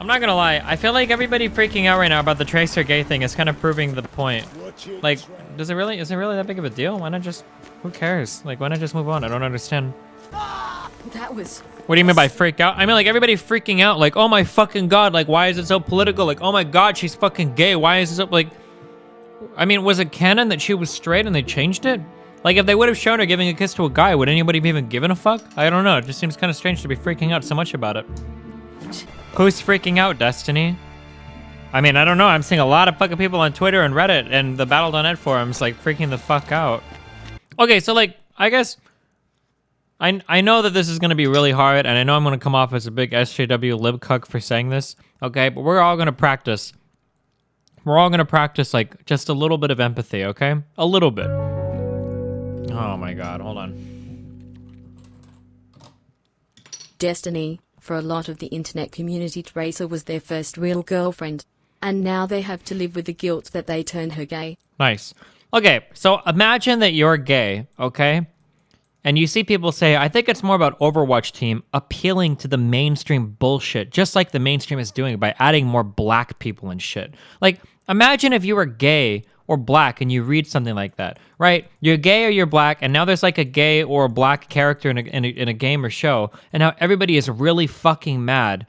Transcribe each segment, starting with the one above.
not gonna lie. I feel like everybody freaking out right now about the Tracer gay thing is kind of proving the point. Like, is it really that big of a deal? Why not just, who cares? Like, why not just move on? I don't understand. That was... What do you mean by freak out? I mean, like, everybody freaking out, like, oh my fucking god, like, why is it so political? Like, oh my god, she's fucking gay. Why is it so, like, I mean, was it canon that she was straight and they changed it? Like, if they would have shown her giving a kiss to a guy, would anybody have even given a fuck? I don't know. It just seems kind of strange to be freaking out so much about it. Who's freaking out, Destiny? I mean, I don't know. I'm seeing a lot of fucking people on Twitter and Reddit and the Battle.net forums, like, freaking the fuck out. Okay, so, like, I guess... I know that this is going to be really hard, and I know I'm going to come off as a big SJW libcuck for saying this, okay? But we're all going to practice. We're all going to practice, like, just a little bit of empathy, okay? A little bit. Oh my god, hold on. Destiny, for a lot of the internet community, Tracer was their first real girlfriend. And now they have to live with the guilt that they turned her gay. Nice. Okay, so imagine that you're gay, okay? And you see people say, I think it's more about Overwatch team appealing to the mainstream bullshit, just like the mainstream is doing by adding more black people and shit. Like, imagine if you were gay or black and you read something like that, right? You're gay or you're black, and now there's like a gay or a black character in a game or show, and now everybody is really fucking mad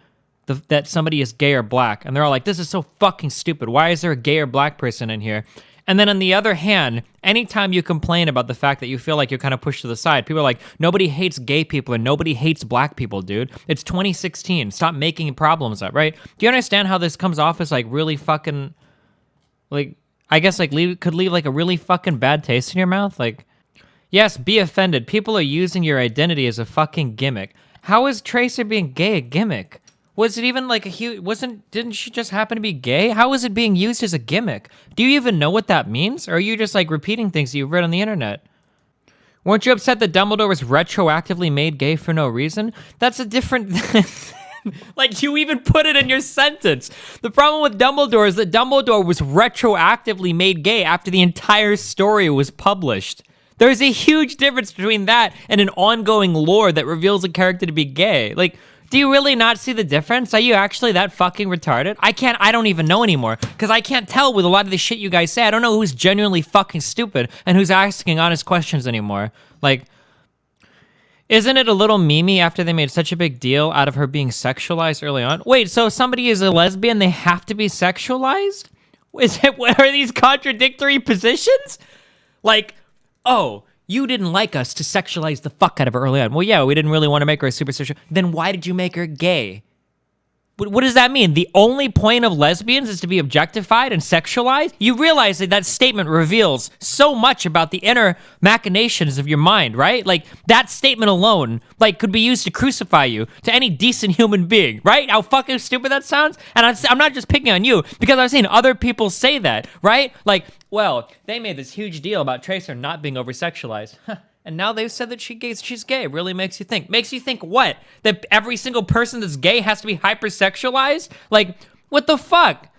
that somebody is gay or black, and they're all like, this is so fucking stupid. Why is there a gay or black person in here? And then on the other hand, anytime you complain about the fact that you feel like you're kind of pushed to the side, people are like, nobody hates gay people and nobody hates black people, dude. It's 2016. Stop making problems up, right? Do you understand how this comes off as like really fucking, like, I guess like could leave like a really fucking bad taste in your mouth? Like, yes, be offended. People are using your identity as a fucking gimmick. How is Tracer being gay a gimmick? Was it even like a huge, didn't she just happen to be gay? How is it being used as a gimmick? Do you even know what that means? Or are you just like repeating things that you've read on the internet? Weren't you upset that Dumbledore was retroactively made gay for no reason? That's a different, like you even put it in your sentence. The problem with Dumbledore is that Dumbledore was retroactively made gay after the entire story was published. There's a huge difference between that and an ongoing lore that reveals a character to be gay. Like, do you really not see the difference? Are you actually that fucking retarded? I don't even know anymore, because I can't tell with a lot of the shit you guys say. I don't know who's genuinely fucking stupid and who's asking honest questions anymore. Like, isn't it a little memey after they made such a big deal out of her being sexualized early on? Wait, so if somebody is a lesbian, they have to be sexualized? Are these contradictory positions? Like, oh, you didn't like us to sexualize the fuck out of her early on. Well, yeah, we didn't really want to make her a super sexual. Then why did you make her gay? What does that mean? The only point of lesbians is to be objectified and sexualized? You realize that that statement reveals so much about the inner machinations of your mind, right? Like, that statement alone, like, could be used to crucify you to any decent human being, right? How fucking stupid that sounds? And I'm not just picking on you, because I've seen other people say that, right? Like, well, they made this huge deal about Tracer not being over-sexualized. And now they've said that she's gay. It really makes you think. Makes you think what? That every single person that's gay has to be hypersexualized? Like, what the fuck?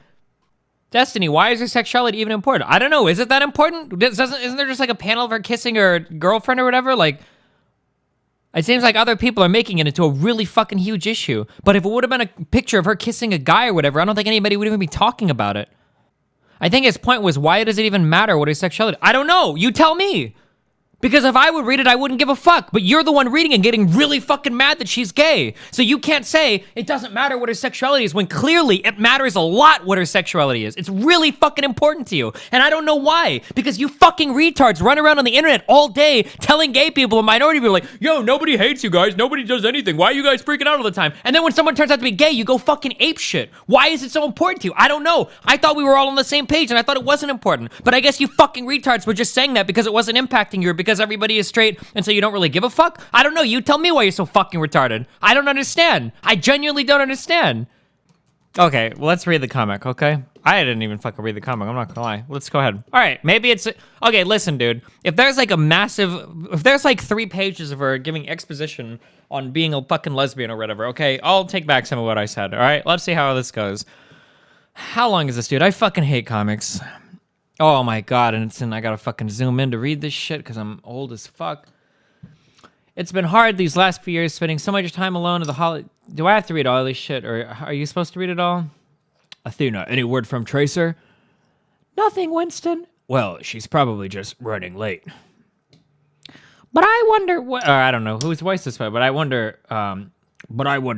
Destiny, why is her sexuality even important? I don't know. Is it that important? Isn't there just like a panel of her kissing her girlfriend or whatever? Like, it seems like other people are making it into a really fucking huge issue. But if it would have been a picture of her kissing a guy or whatever, I don't think anybody would even be talking about it. I think his point was, why does it even matter what her sexuality? I don't know. You tell me. Because if I would read it, I wouldn't give a fuck. But you're the one reading and getting really fucking mad that she's gay. So you can't say it doesn't matter what her sexuality is when clearly it matters a lot what her sexuality is. It's really fucking important to you. And I don't know why. Because you fucking retards run around on the internet all day telling gay people and minority people like, yo, nobody hates you guys. Nobody does anything. Why are you guys freaking out all the time? And then when someone turns out to be gay, you go fucking ape shit. Why is it so important to you? I don't know. I thought we were all on the same page and I thought it wasn't important. But I guess you fucking retards were just saying that because it wasn't impacting you or because everybody is straight and so you don't really give a fuck? I don't know. You tell me why you're so fucking retarded. I don't understand. I genuinely don't understand. Okay, well, let's read the comic, okay? I didn't even fucking read the comic. I'm not gonna lie. Let's go ahead. All right, maybe it's... Okay, listen, dude. If there's like a massive... If there's like 3 pages of her giving exposition on being a fucking lesbian or whatever, okay, I'll take back some of what I said, all right? Let's see how this goes. How long is this, dude? I fucking hate comics. Oh my god, and I gotta fucking zoom in to read this shit because I'm old as fuck. It's been hard these last few years, spending so much time alone at the holiday. Do I have to read all this shit, or are you supposed to read it all? Athena, any word from Tracer? Nothing, Winston. Well, she's probably just running late. But I wonder what, or I don't know whose voice this was, but I wonder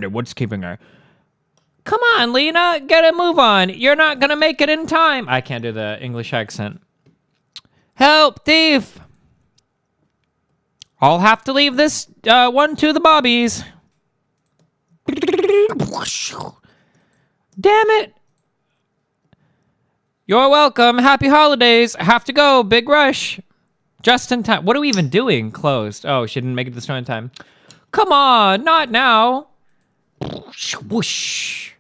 what's keeping her. Come on, Lena, get a move on. You're not gonna make it in time. I can't do the English accent. Help, thief. I'll have to leave this one to the bobbies. Damn it. You're welcome. Happy holidays. I have to go. Big rush. Just in time. What are we even doing? Closed. Oh, she didn't make it to the store in time. Come on, not now. Whoosh.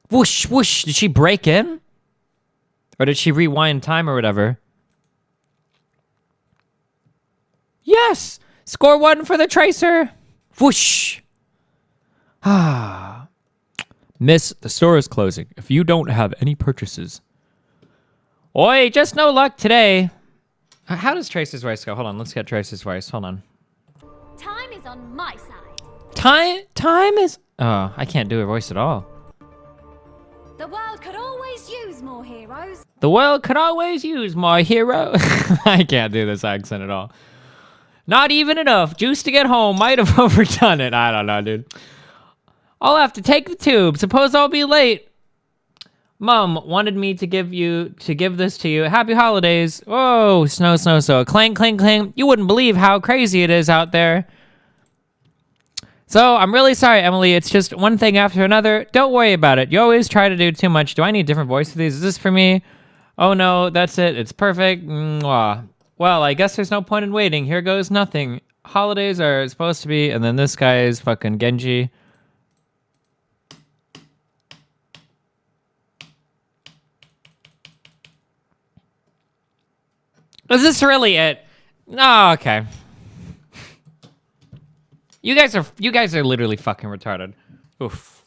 Whoosh, whoosh. Did she break in? Or did she rewind time or whatever? Yes! Score 1 for the Tracer. Whoosh. Ah. Miss, the store is closing. If you don't have any purchases. Oi, just no luck today. How does Tracer's voice go? Hold on, let's get Tracer's voice. Hold on. Time is on my side. Time is... Oh, I can't do her voice at all. The world could always use more heroes. The world could always use more hero. I can't do this accent at all. Not even enough. Juice to get home. Might have overdone it. I don't know, dude. I'll have to take the tube. Suppose I'll be late. Mom wanted me to give this to you. Happy holidays. Whoa, snow, snow, snow. Clang, clang, clang. You wouldn't believe how crazy it is out there. So, I'm really sorry, Emily. It's just one thing after another. Don't worry about it. You always try to do too much. Do I need a different voice for these? Is this for me? Oh, no, that's it. It's perfect. Mwah. Well, I guess there's no point in waiting. Here goes nothing. Holidays are supposed to be, and then this guy is fucking Genji. Is this really it? Oh, okay. You guys are literally fucking retarded. Oof.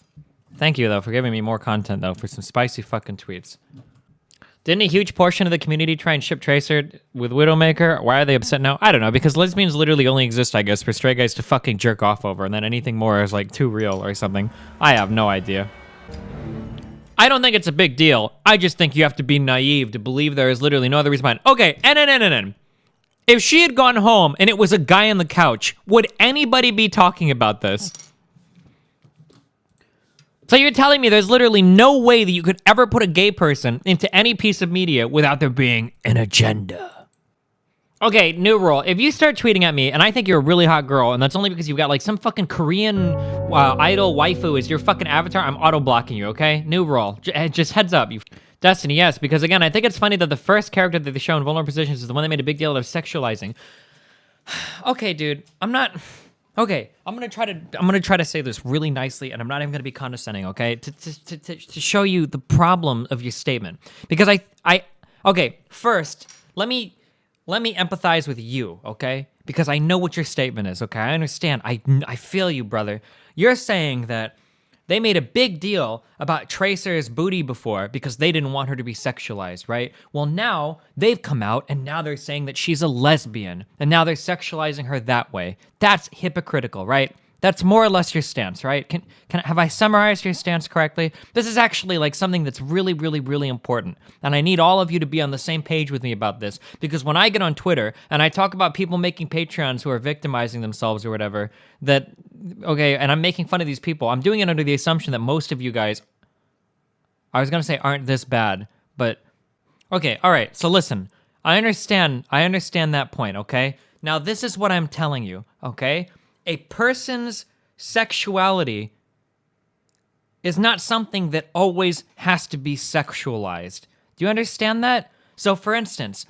Thank you though for giving me more content though for some spicy fucking tweets. Didn't a huge portion of the community try and ship Tracer with Widowmaker? Why are they upset now? I don't know, because lesbians literally only exist, I guess, for straight guys to fucking jerk off over, and then anything more is like too real or something. I have no idea. I don't think it's a big deal. I just think you have to be naive to believe there is literally no other reason behind. Okay, NNNNN. If she had gone home and it was a guy on the couch, would anybody be talking about this? So you're telling me there's literally no way that you could ever put a gay person into any piece of media without there being an agenda? Okay, new rule. If you start tweeting at me and I think you're a really hot girl, and that's only because you've got like some fucking Korean idol waifu as your fucking avatar, I'm auto-blocking you, okay? New rule. Just heads up. Destiny, yes, because again, I think it's funny that the first character that they show in vulnerable positions is the one they made a big deal of sexualizing. Okay, dude, I'm gonna try to say this really nicely, and I'm not even gonna be condescending, okay? To show you the problem of your statement, because okay, first let me empathize with you, okay? Because I know what your statement is, okay? I understand. I feel you, brother. You're saying that they made a big deal about Tracer's booty before because they didn't want her to be sexualized, right? Well, now they've come out and now they're saying that she's a lesbian and now they're sexualizing her that way. That's hypocritical, right? That's more or less your stance, right? Have I summarized your stance correctly? This is actually like something that's really, really, really important. And I need all of you to be on the same page with me about this, because when I get on Twitter and I talk about people making Patreons who are victimizing themselves or whatever, okay, and I'm making fun of these people, I'm doing it under the assumption that most of you guys, I was gonna say aren't this bad, but okay, all right, so listen, I understand that point, okay? Now this is what I'm telling you, okay? A person's sexuality is not something that always has to be sexualized. Do you understand that? So, for instance,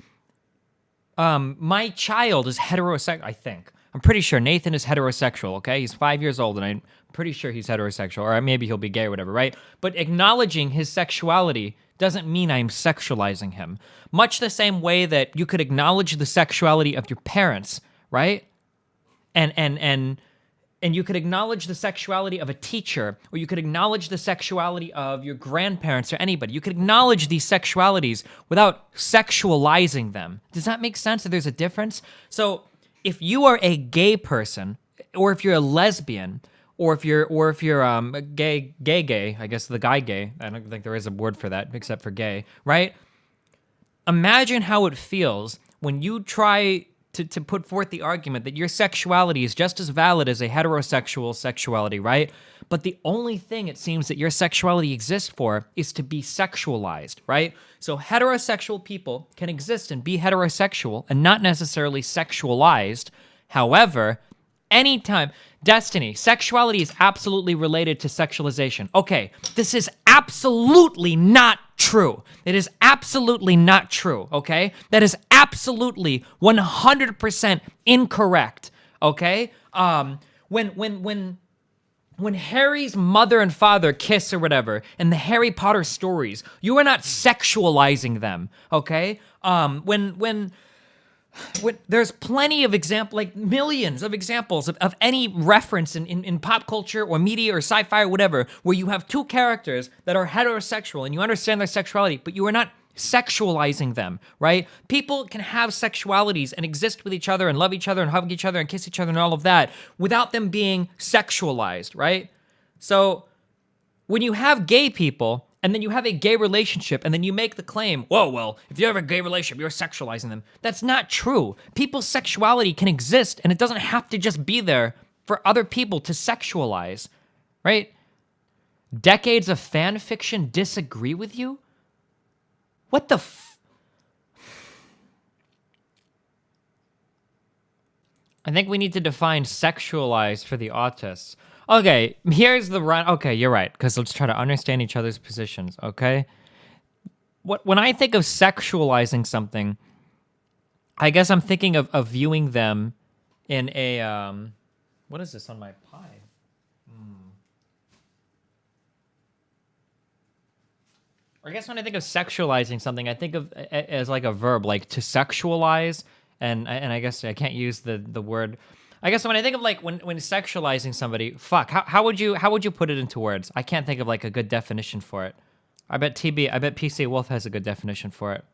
my child is heterosexual, I think. I'm pretty sure Nathan is heterosexual, okay? He's 5 years old, and I'm pretty sure he's heterosexual, or maybe he'll be gay or whatever, right? But acknowledging his sexuality doesn't mean I'm sexualizing him. Much the same way that you could acknowledge the sexuality of your parents, right? And you could acknowledge the sexuality of a teacher, or you could acknowledge the sexuality of your grandparents or anybody. You could acknowledge these sexualities without sexualizing them. Does that make sense that there's a difference? So if you are a gay person, or if you're a lesbian, or if you're gay, I guess the guy gay. I don't think there is a word for that except for gay, right? Imagine how it feels when you try to put forth the argument that your sexuality is just as valid as a heterosexual sexuality, right? But the only thing it seems that your sexuality exists for is to be sexualized, right? So heterosexual people can exist and be heterosexual and not necessarily sexualized. However, anytime, Destiny, sexuality is absolutely related to sexualization. Okay, this is absolutely not true. It is absolutely not true, okay? That is absolutely 100% incorrect, okay? When Harry's mother and father kiss or whatever, in the Harry Potter stories, you are not sexualizing them, okay? When there's plenty of examples, like millions of examples of any reference in pop culture or media or sci-fi or whatever, where you have two characters that are heterosexual and you understand their sexuality, but you are not sexualizing them, right? People can have sexualities and exist with each other and love each other and hug each other and kiss each other and all of that without them being sexualized, right? So when you have gay people and then you have a gay relationship and then you make the claim, whoa, well, if you have a gay relationship, you're sexualizing them. That's not true. People's sexuality can exist and it doesn't have to just be there for other people to sexualize, right? Decades of fan fiction disagree with you? What the I think we need to define sexualized for the autists. Okay, here's the run. Okay, you're right, because let's try to understand each other's positions, okay? When I think of sexualizing something, I guess I'm thinking of viewing them in a, what is this on my pie? I guess when I think of sexualizing something, I think of as like a verb, like to sexualize, and I guess I can't use the word. I guess when I think of like when sexualizing somebody, how would you put it into words? I can't think of like a good definition for it. I bet PC Wolf has a good definition for it.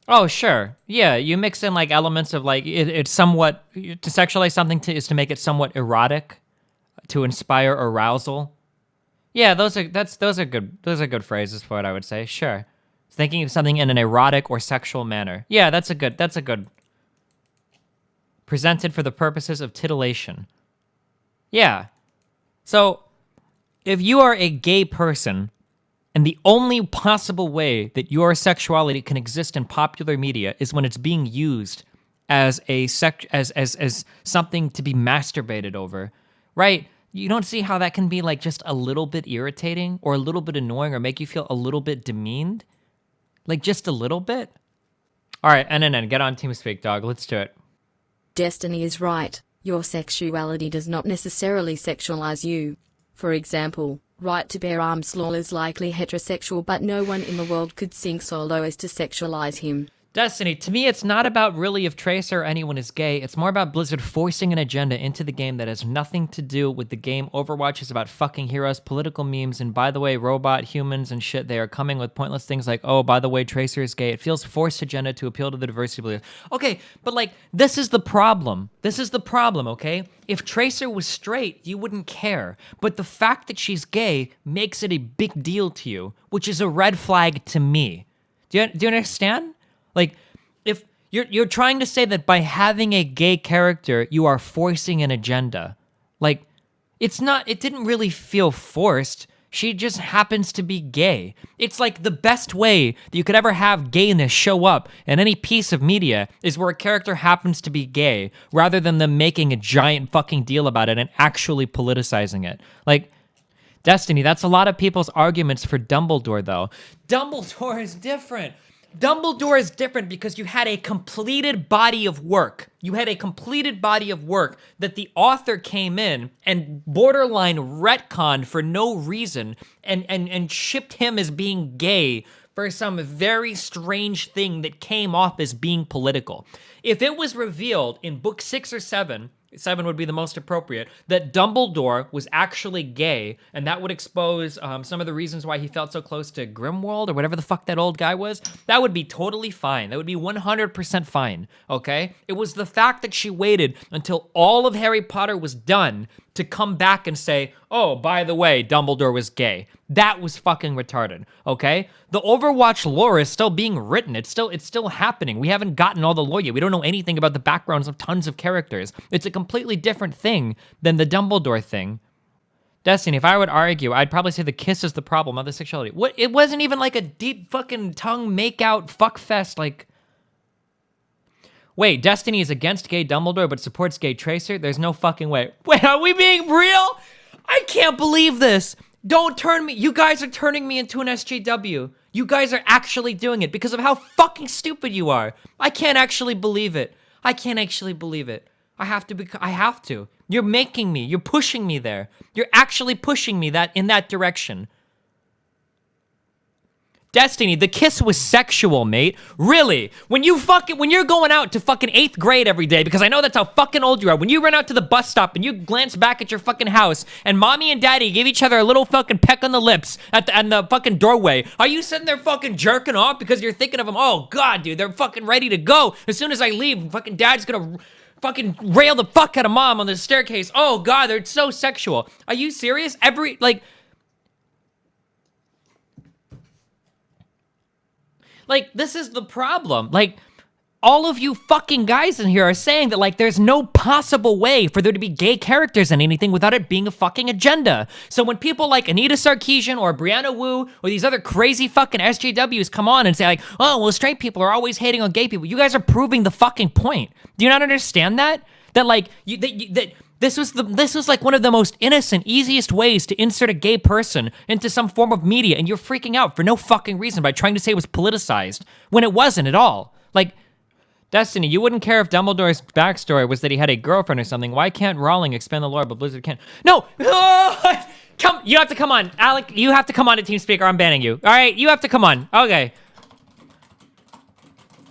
Oh, sure. Yeah, you mix in like elements of like it's somewhat to sexualize something is to make it somewhat erotic, to inspire arousal. Yeah, those are good phrases for it, I would say. Sure. Thinking of something in an erotic or sexual manner. Yeah, that's a good presented for the purposes of titillation. Yeah. So, if you are a gay person and the only possible way that your sexuality can exist in popular media is when it's being used as as something to be masturbated over, right? You don't see how that can be like just a little bit irritating or a little bit annoying or make you feel a little bit demeaned? Like just a little bit? All right, NNN, get on TeamSpeak, dog. Let's do it. Destiny is right. Your sexuality does not necessarily sexualize you. For example, Right to Bear Arms Law is likely heterosexual, but no one in the world could sing so low as to sexualize him. Destiny, to me, it's not about really if Tracer or anyone is gay. It's more about Blizzard forcing an agenda into the game that has nothing to do with the game. Overwatch is about fucking heroes, political memes, and by the way, robot humans and shit, they are coming with pointless things like, oh, by the way, Tracer is gay. It feels forced agenda to appeal to the diversity of Blizzard. Okay, but like, this is the problem. This is the problem, okay? If Tracer was straight, you wouldn't care. But the fact that she's gay makes it a big deal to you, which is a red flag to me. Do you understand? Like, if you're trying to say that by having a gay character, you are forcing an agenda. Like, it didn't really feel forced. She just happens to be gay. It's like the best way that you could ever have gayness show up in any piece of media is where a character happens to be gay, rather than them making a giant fucking deal about it and actually politicizing it. Like, Destiny, that's a lot of people's arguments for Dumbledore, though. Dumbledore is different. Dumbledore is different because you had a completed body of work. You had a completed body of work that the author came in and borderline retconned for no reason and shipped him as being gay for some very strange thing that came off as being political. If it was revealed in book 6 or 7 7 would be the most appropriate, that Dumbledore was actually gay, and that would expose some of the reasons why he felt so close to Grimwald or whatever the fuck that old guy was, that would be totally fine. That would be 100% fine, okay? It was the fact that she waited until all of Harry Potter was done to come back and say, oh, by the way, Dumbledore was gay. That was fucking retarded, okay? The Overwatch lore is still being written. It's still happening. We haven't gotten all the lore yet. We don't know anything about the backgrounds of tons of characters. It's a completely different thing than the Dumbledore thing. Destiny, if I would argue, I'd probably say the kiss is the problem, not the sexuality. What? It wasn't even like a deep fucking tongue make-out fuckfest, like... Wait, Destiny is against gay Dumbledore but supports gay Tracer? There's no fucking way. Wait, are we being real? I can't believe this. Don't turn me. You guys are turning me into an SJW. You guys are actually doing it because of how fucking stupid you are. I can't actually believe it. I can't actually believe it. I have to. You're making me. You're pushing me there. You're actually pushing me in that direction. Destiny, the kiss was sexual, mate. Really? When you're going out to fucking 8th grade every day, because I know that's how fucking old you are, when you run out to the bus stop and you glance back at your fucking house and mommy and daddy give each other a little fucking peck on the lips at the fucking doorway, are you sitting there fucking jerking off because you're thinking of them, oh god, dude, they're fucking ready to go. As soon as I leave, fucking dad's gonna fucking rail the fuck out of mom on the staircase. Oh god, they're so sexual. Are you serious? Like, this is the problem. Like, all of you fucking guys in here are saying that, like, there's no possible way for there to be gay characters in anything without it being a fucking agenda. So when people like Anita Sarkeesian or Brianna Wu or these other crazy fucking SJWs come on and say, like, oh, well, straight people are always hating on gay people, you guys are proving the fucking point. Do you not understand that? That, like, this was like one of the most innocent, easiest ways to insert a gay person into some form of media, and you're freaking out for no fucking reason by trying to say it was politicized when it wasn't at all. Like, Destiny, you wouldn't care if Dumbledore's backstory was that he had a girlfriend or something. Why can't Rowling expand the lore, but Blizzard can't? No! You have to come on. Alec, you have to come on to TeamSpeak or I'm banning you. All right, you have to come on. Okay.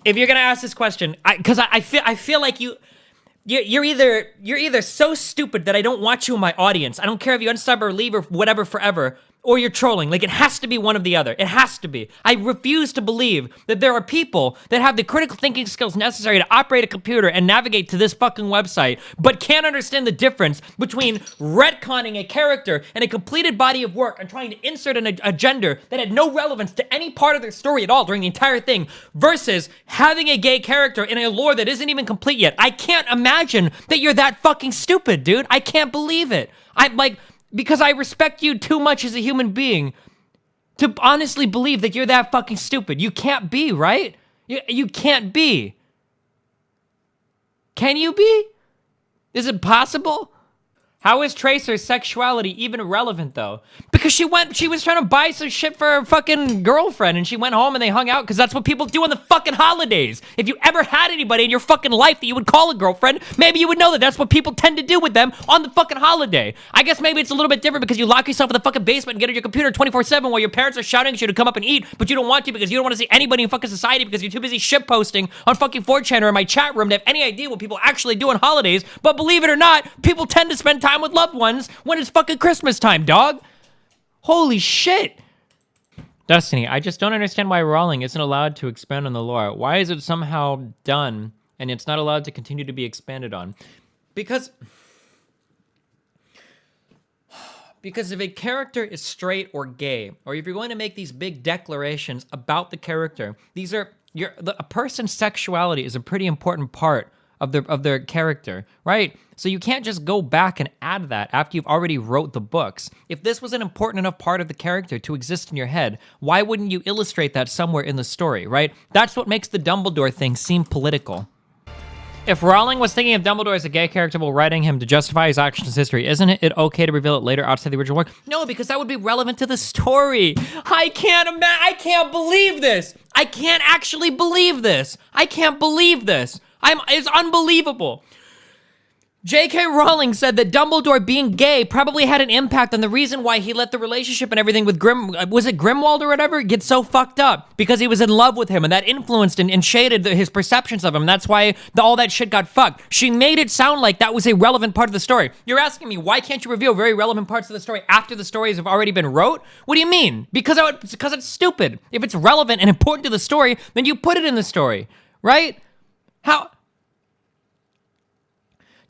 If you're gonna ask this question, because I feel like you're either so stupid that I don't want you in my audience. I don't care if you unsub or leave or whatever forever, or you're trolling. Like, it has to be one of the other. It has to be. I refuse to believe that there are people that have the critical thinking skills necessary to operate a computer and navigate to this fucking website, but can't understand the difference between retconning a character and a completed body of work and trying to insert a gender that had no relevance to any part of their story at all during the entire thing, versus having a gay character in a lore that isn't even complete yet. I can't imagine that you're that fucking stupid, dude. I can't believe it. Because I respect you too much as a human being to honestly believe that you're that fucking stupid. You can't be, right? You can't be. Can you be? Is it possible? How is Tracer's sexuality even relevant, though? Because she was trying to buy some shit for her fucking girlfriend, and she went home and they hung out because that's what people do on the fucking holidays. If you ever had anybody in your fucking life that you would call a girlfriend, maybe you would know that that's what people tend to do with them on the fucking holiday. I guess maybe it's a little bit different because you lock yourself in the fucking basement and get on your computer 24/7 while your parents are shouting at you to come up and eat, but you don't want to because you don't want to see anybody in fucking society because you're too busy shit posting on fucking 4chan or in my chat room to have any idea what people actually do on holidays. But believe it or not, people tend to spend time with loved ones when it's fucking Christmas time, dog. Holy shit. Destiny, I just don't understand why Rowling isn't allowed to expand on the lore. Why is it somehow done and it's not allowed to continue to be expanded on? Because if a character is straight or gay, or if you're going to make these big declarations about the character, a person's sexuality is a pretty important part of their character, right? So you can't just go back and add that after you've already wrote the books. If this was an important enough part of the character to exist in your head, why wouldn't you illustrate that somewhere in the story, right? That's what makes the Dumbledore thing seem political. If Rowling was thinking of Dumbledore as a gay character while writing him to justify his actions in history, isn't it okay to reveal it later outside the original work? No, because that would be relevant to the story. I can't believe this. I can't actually believe this. I can't believe this. It's unbelievable. J.K. Rowling said that Dumbledore being gay probably had an impact on the reason why he let the relationship and everything with was it Grimwald or whatever, get so fucked up, because he was in love with him, and that influenced and shaded his perceptions of him. That's why all that shit got fucked. She made it sound like that was a relevant part of the story. You're asking me, why can't you reveal very relevant parts of the story after the stories have already been wrote? What do you mean? Because it's stupid. If it's relevant and important to the story, then you put it in the story, right? How...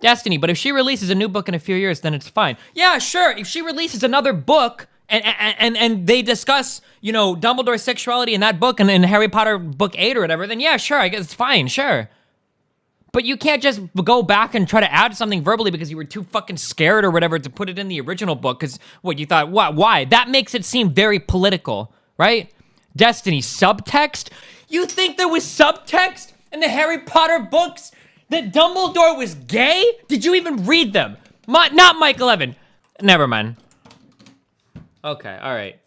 Destiny, but if she releases a new book in a few years, then it's fine. Yeah, sure. If she releases another book and they discuss, you know, Dumbledore's sexuality in that book and in Harry Potter book 8 or whatever, then yeah, sure, I guess it's fine, sure. But you can't just go back and try to add something verbally because you were too fucking scared or whatever to put it in the original book because what you thought, what, why? That makes it seem very political, right? Destiny, subtext? You think there was subtext in the Harry Potter books? That Dumbledore was gay? Did you even read them? Not Mike 11. Never mind. Okay, all right.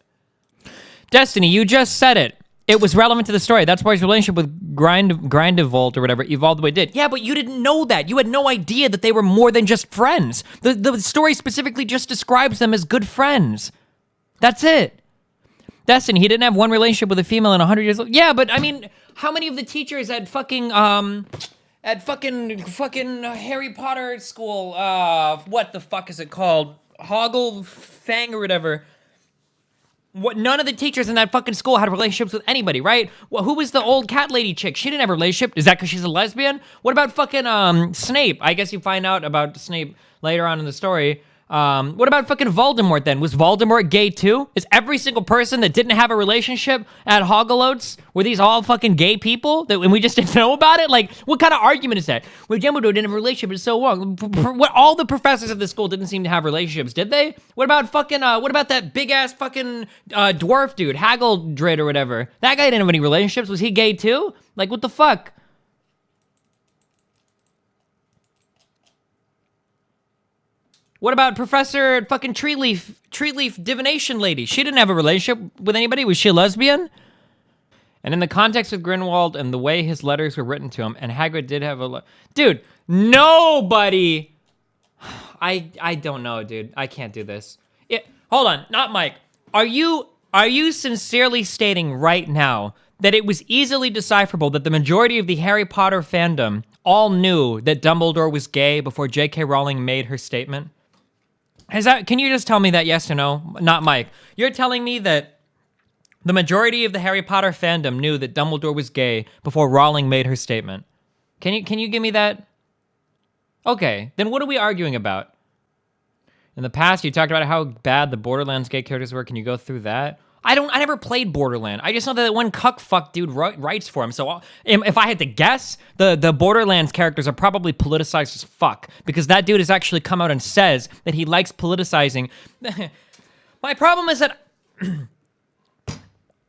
Destiny, you just said it. It was relevant to the story. That's why his relationship with Grindelwald or whatever evolved the way it did. Yeah, but you didn't know that. You had no idea that they were more than just friends. The story specifically just describes them as good friends. That's it. Destiny, he didn't have one relationship with a female in 100 years. Yeah, but I mean, how many of the teachers at fucking Harry Potter school, what the fuck is it called? Hoggle Fang or whatever. What? None of the teachers in that fucking school had relationships with anybody, right? Well, who was the old cat lady chick? She didn't have a relationship. Is that because she's a lesbian? What about fucking Snape? I guess you find out about Snape later on in the story. What about fucking Voldemort then? Was Voldemort gay too? Is every single person that didn't have a relationship at Hoggleoats, were these all fucking gay people and we just didn't know about it? Like, what kind of argument is that? Well, Dumbledore didn't have a relationship, it's so long. What, all the professors of the school didn't seem to have relationships, did they? What about fucking, what about that big ass fucking dwarf dude, Haggledred or whatever? That guy didn't have any relationships, was he gay too? Like, what the fuck? What about Professor fucking Treeleaf divination lady? She didn't have a relationship with anybody. Was she a lesbian? And in the context of Grindelwald and the way his letters were written to him, and Hagrid did have a dude, nobody. I don't know, dude. I can't do this. Hold on, not Mike. Are you sincerely stating right now that it was easily decipherable that the majority of the Harry Potter fandom all knew that Dumbledore was gay before J.K. Rowling made her statement? Can you just tell me that yes or no? Not Mike. You're telling me that the majority of the Harry Potter fandom knew that Dumbledore was gay before Rowling made her statement. Can you give me that? Okay, then what are we arguing about? In the past, you talked about how bad the Borderlands gay characters were. Can you go through that? I never played Borderland. I just know that one cuckfuck dude writes for him. So if I had to guess, the Borderlands characters are probably politicized as fuck because that dude has actually come out and says that he likes politicizing. My problem is that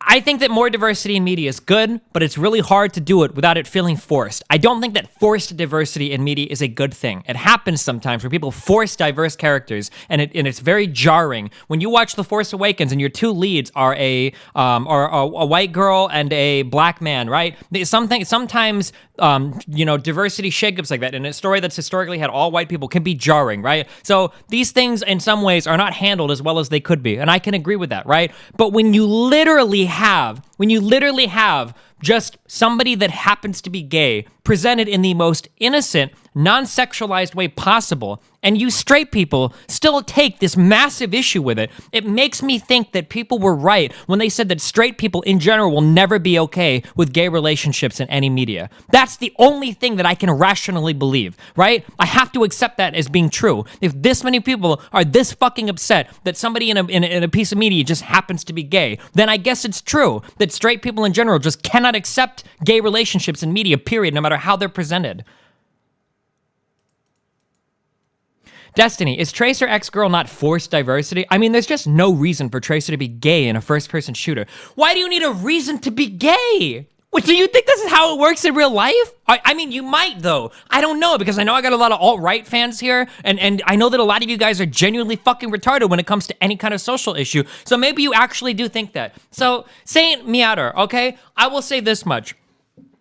I think that more diversity in media is good, but it's really hard to do it without it feeling forced. I don't think that forced diversity in media is a good thing. It happens sometimes where people force diverse characters, and it's very jarring. When you watch The Force Awakens and your two leads are a white girl and a black man, right? Sometimes diversity shakeups like that in a story that's historically had all white people can be jarring, right? So these things in some ways are not handled as well as they could be, and I can agree with that, right? But when you literally have just somebody that happens to be gay presented in the most innocent, non-sexualized way possible, and you straight people still take this massive issue with it, it makes me think that people were right when they said that straight people in general will never be okay with gay relationships in any media. That's the only thing that I can rationally believe, right? I have to accept that as being true. If this many people are this fucking upset that somebody in a piece of media just happens to be gay, then I guess it's true that straight people in general just cannot accept gay relationships in media, period, no matter how they're presented. Destiny, is Tracer X-Girl not forced diversity? I mean, there's just no reason for Tracer to be gay in a first-person shooter. Why do you need a reason to be gay? What, do you think this is how it works in real life? I mean, you might, though. I don't know, because I know I got a lot of alt-right fans here, and I know that a lot of you guys are genuinely fucking retarded when it comes to any kind of social issue, so maybe you actually do think that. So, Saint Meowder, okay? I will say this much.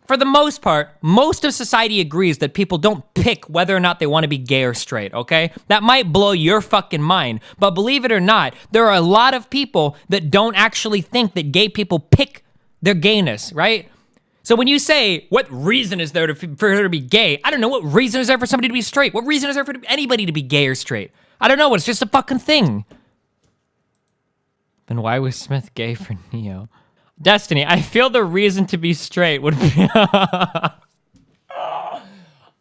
for the most part, most of society agrees that people don't pick whether or not they want to be gay or straight, okay? That might blow your fucking mind, but believe it or not, there are a lot of people that don't actually think that gay people pick their gayness, right? So when you say, what reason is there for her to be gay? I don't know. What reason is there for somebody to be straight? What reason is there for anybody to be gay or straight? I don't know. It's just a fucking thing. Then why was Smith gay for Neo? Destiny, I feel the reason to be straight would be...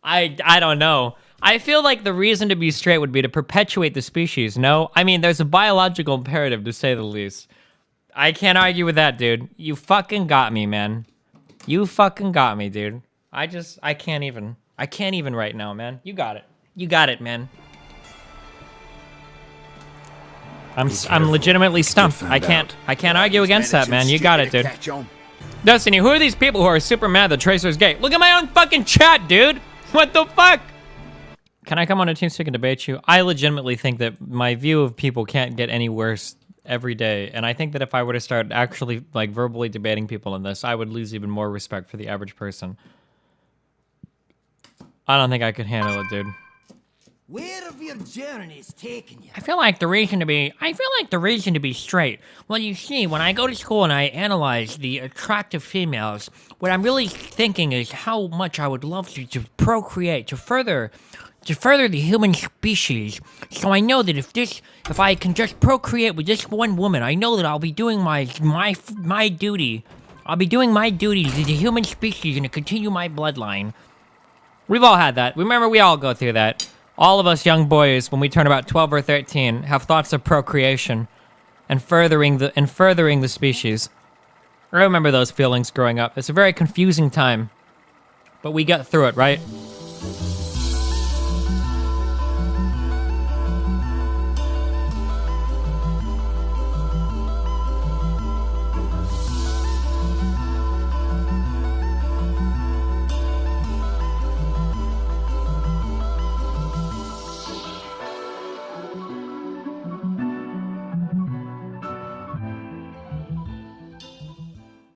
I don't know. I feel like the reason to be straight would be to perpetuate the species, no? I mean, there's a biological imperative, to say the least. I can't argue with that, dude. You fucking got me, man. You fucking got me, dude. I can't even. I can't even right now, man. You got it. You got it, man. I'm legitimately stumped. I can't argue against that, man. You got it, dude. Destiny, who are these people who are super mad that Tracer's gay? Look at my own fucking chat, dude. What the fuck? Can I come on a TeamSpeak and debate you? I legitimately think that my view of people can't get any worse every day, and I think that if I were to start actually like verbally debating people in this, I would lose even more respect for the average person. I don't think I could handle it, dude. Where have your journeys taken you? I feel like the reason to be straight. Well, you see, when I go to school and I analyze the attractive females, what I'm really thinking is how much I would love to procreate, to further the human species. So I know that if I can just procreate with this one woman, I know that I'll be doing my duty. I'll be doing my duty to the human species and to continue my bloodline. We've all had that. Remember, we all go through that. All of us young boys, when we turn about 12 or 13, have thoughts of procreation and furthering the species. I remember those feelings growing up. It's a very confusing time, but we get through it, right?